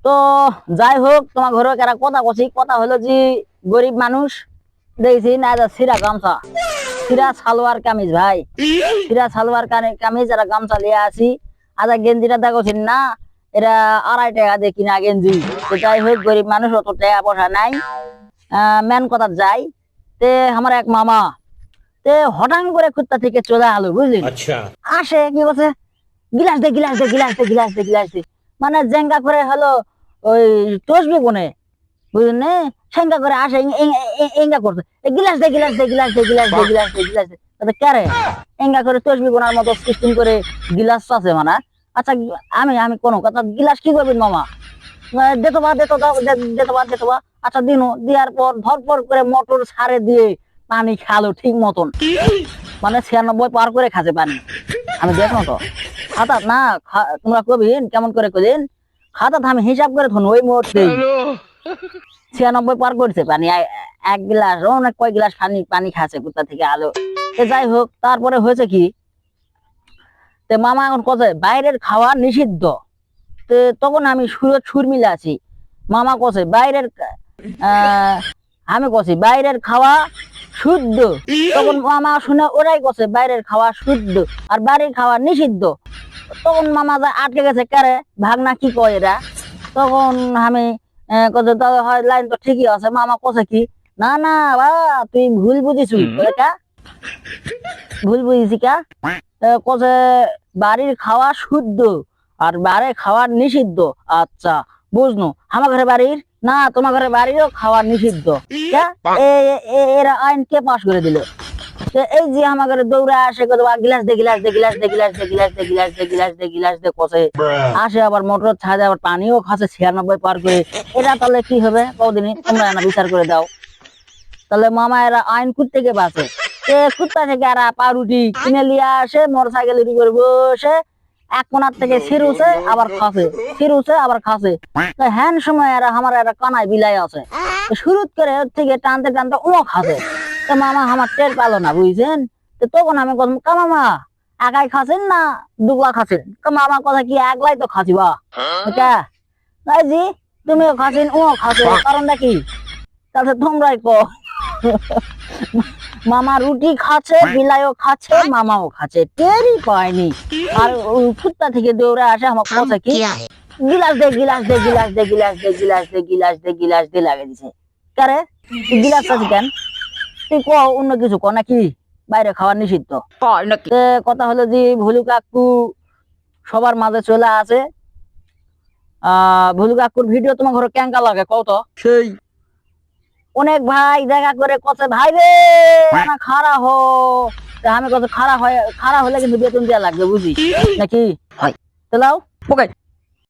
তো যাই হোক, তোমার ঘরে একটা কথা কছি, কথা হলো যে গরিব মানুষ দেখছি না সিরা গামছা, সিরা সালোয়ার কামিজ ভাই, সিরা সালোয়ার কামিজ আর গামছা লিয়ে আসি। আজ গেঞ্জিটা দেখছি না, এরা 2.5 টাকা দিয়ে কিনা গেঞ্জি। তো যাই হোক, গরিব মানুষ, অত টাকা পয়সা নাই। মেন কথা যাই, তে আমার এক মামা তে হঠাৎ করে কুত্তা থেকে চলে আলো, বুঝলি? আচ্ছা। আসে কি বলছে, গিলাস দে গিলাস দে গিলাস দে গিলাস দে গিলাস দে, মানে জেঙ্গা করে হলো ওই টসবি কোনে, বুঝলেন? সেঙ্গা করে আসে, এঙ্গা করছে, গিলাস দে গিলাস দে গিলাস দে গিলাস দে গিলাস দে গিলাস দে, তাতে কারে এঙ্গা করে তসবি কোনার মতো সিস্টেম করে গিলাস আছে মানে। আচ্ছা, আমি আমি কোন কথা, গিলাস কি করবেন মামা? দেতো বা দেতো দাও, দেতো বা দেতো বা। আচ্ছা দিনু দেওয়ার পর ধরপর করে মোটর সারে দিয়ে পানি খালো ঠিক মতন, মানে 96 পার করে খাচ্ছে পানি। আমি দেখো তো খাতা না, তোমরা কবিন কেমন করে কদিন খাতা, আমি হিসাব করে ধরুন ওই মুহূর্তে 96 পার করছে পানি। এক গ্লাস অনেক কয় গ্লাস পানি পানি খাচ্ছে কুত্তা থেকে আলো। যাই হোক, তারপরে হয়েছে কি, তে মামা এখন কথা বাইরের খাওয়া নিষিদ্ধ। তখন আমি সুর মিলে আছি। মামা কছে বাইরের আমি কছি বাইরের খাওয়া শুদ্ধ। তখন মামা শুনে ওরাই কছে বাইরের খাওয়া শুদ্ধ আর বাড়ির খাওয়া নিষিদ্ধ। তখন মামা যা আটকে গেছে, কারে ভাগনা কি কয় এরা? তখন আমি কছে দাদা হয় লাইন তো ঠিকই আছে। মামা কছে কি, না না বা তুই ভুল বুঝিস, ভুল বুঝিস কা? কছে বাড়ির খাওয়া শুদ্ধ আর বাইরে খাওয়া নিষিদ্ধ। আচ্ছা বুঝনো, আমার ঘরে বাড়ির না তোমার ঘরে বাড়িরও খাওয়া নিষিদ্ধ। এরা আইন কে পাশ করে দিল? এই যে আমার ঘরে দৌড়ে আসে গিলাস দে গিলাস দে গিলাস দে গিলাস দে গিলাস দে গিলাস দে গিলাস দে গিলাস দে কষে আসে, আবার মোটর ছাদে আবার পানিও খাচ্ছে 96 পার করে। এটা তাহলে কি হবে কদিনই? তোমরা না বিচার করে দাও। তাহলে মামা এরা আইন কুত্তে কে বাঁচে, কুত্তা থেকে এরা পাউরুটি কিনে লিয়ে আসে, মোটর সাইকেলের উপর বসে এক কোনার থেকে ছিরুছে আবার খাসে, ছিরুছে আবার খাসে। হ্যান সময় এরা আমার একটা কানায় বিলাই আছে, শুরু করে ওর থেকে টানতে টানতে ও খাসে। তো মামা আমার টের পেলো না, বুঝছেন? তো তখন আমি বললাম, মামা একাই খাচ্ছেন না দুগলা খাচ্ছেন? মামার কথা কি, একলাই তো খাচ্ছি বা জি, তুমিও খাচ্ছেন ও খাচ্ছো, কারণটা কি? তাহলে তোমরাই কো। মামা রুটি খাচ্ছে, বিলাইও খাচ্ছে, মামাও খাচ্ছে, টেরই পায়নি। আর কুত্তা থেকে দৌড়ে আসে আমার কথা কি, গিলাস দে গিলাস দে গিলাস দে গিলাস দে গিলাস দে গিলাস দে গিলাস দে লাগে দিছে। কারে গিলাস আছে কেন? তুই ক অন্য কিছু ক নাকি বাইরে খাওয়া নিষিদ্ধ? কথা হলো যে ভুলু কাকু সবার মাঝে চলে আসে। ভুলু কাকুর ভিডিও তোমার ঘরে ক্যাঙ্কা লাগে কত? সেই অনেক ভাই দেখা করে কত ভাই রে না খাড়া হো, আমি কত খাড়া হলে কিন্তু বেতন দেওয়া লাগবে, বুঝি নাকি? হয় তো লাও ওকে।